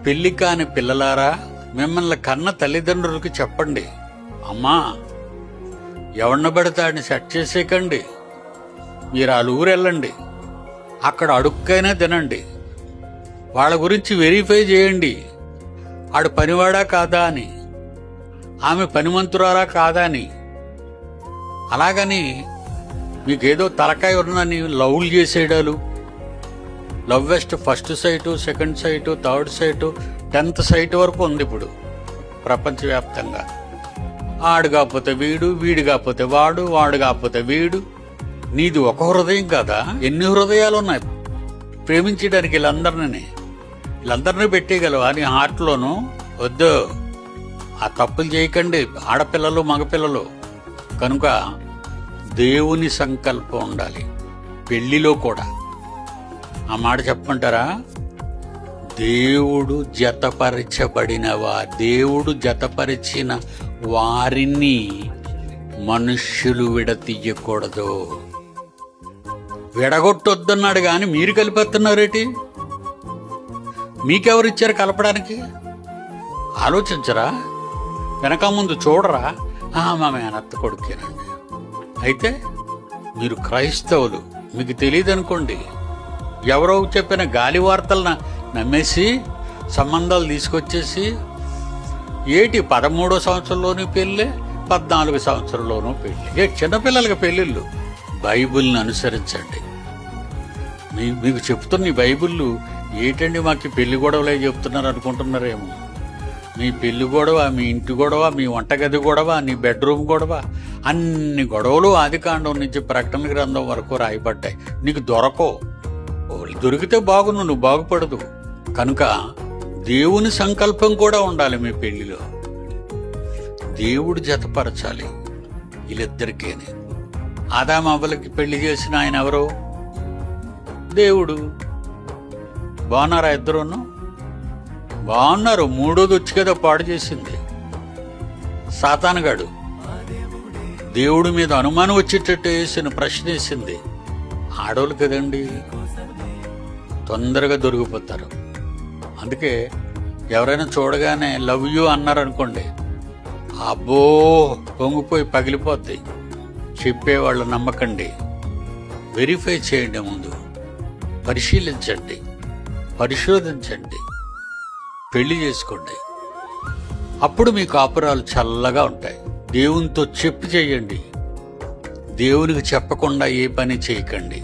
పెళ్లి కాని పిల్లలారా, మిమ్మల్ని కన్న తల్లిదండ్రులకి చెప్పండి, అమ్మా ఎవరిని పడితే సెట్ చేసేయకండి, మీరు ఆ ఊరు వెళ్ళండి, అక్కడ అడుక్కైనా తినండి, వాళ్ళ గురించి వెరిఫై చేయండి, ఆడు పనివాడా కాదా అని, ఆమె పనిమంతురాలా కాదా అని. అలాగని మీకేదో తలకాయ ఉన్నదని లవ్లు చేసేయడాలు, love west first sight, second sight, third sight, 10th sight వరకు ఉంది ఇప్పుడు ప్రపంచవ్యాప్తంగా. ఆడు కాకపోతే వీడు, వీడు కాకపోతే వాడు, వాడు కాకపోతే వీడు. నీది ఒక హృదయం కాదా? ఎన్ని హృదయాలు ఉన్నాయి ప్రేమించడానికి? వీళ్ళందరినీ పెట్టేయగలవా నీ హార్ట్లోనూ? వద్దు, ఆ తప్పులు చేయకండి ఆడపిల్లలు మగపిల్లలు. కనుక దేవుని సంకల్పం ఉండాలి పెళ్లిలో కూడా. ఆ మాట చెప్పమంటారా? దేవుడు జతపరిచిన వారిని మనుష్యులు విడతీయకూడదు. విడగొట్టొద్దన్నాడు గాని మీరు కలిపేస్తున్నారేటి? మీకెవరిచ్చారు కలపడానికి? ఆలోచించరా? వెనక ముందు చూడరా? మా మేనత్త కొడుకేనండి. అయితే మీరు క్రైస్తవులు, మీకు తెలియదనుకోండి. ఎవరో చెప్పిన గాలి వార్తలను నమ్మేసి సంబంధాలు తీసుకొచ్చేసి, ఏటి 13వ సంవత్సరంలోనూ పెళ్ళి, 14 సంవత్సరంలోనూ పెళ్ళి. చిన్నపిల్లలకి పెళ్ళిళ్ళు. బైబిల్ని అనుసరించండి. మీకు చెప్తున్న ఈ బైబిళ్ళు ఏటండి మాకు పెళ్లి గొడవలే చెప్తున్నారు అనుకుంటున్నారేమో. మీ పెళ్లి గొడవ, మీ ఇంటి గొడవ, మీ వంటగది గొడవ, నీ బెడ్రూమ్ గొడవ, అన్ని గొడవలు ఆదికాండం నుంచి ప్రకటన గ్రంథం వరకు రాయబడ్డాయి. నీకు దొరకవు. దొరికితే బాగును, నువ్వు బాగుపడదు. కనుక దేవుని సంకల్పం కూడా ఉండాలి మీ పెళ్లిలో. దేవుడు జతపరచాలి వీళ్ళిద్దరికేనే. ఆదాము అవ్వలకి పెళ్లి చేసిన ఆయన ఎవరు? దేవుడు. బాగున్నారా ఇద్దరును? బాగున్నారు. మూడోది వచ్చి కదా పాడు చేసింది సాతానుగాడు. దేవుడి మీద అనుమానం వచ్చేటట్టు వేసిన ప్రశ్న వేసింది. ఆడోళ్ళు కదండి, తొందరగా దొరికిపోతారు. అందుకే ఎవరైనా చూడగానే లవ్ యూ అన్నారనుకోండి, అబ్బో పొంగిపోయి పగిలిపోతాయి. చెప్పేవాళ్ళు నమ్మకండి. వెరిఫై చేయండి, ముందు పరిశీలించండి, పరిశోధించండి, పెళ్లి చేసుకోండి. అప్పుడు మీ కాపురాలు చల్లగా ఉంటాయి. దేవునితో చెప్పి చేయండి. దేవునికి చెప్పకుండా ఏ పని చేయకండి.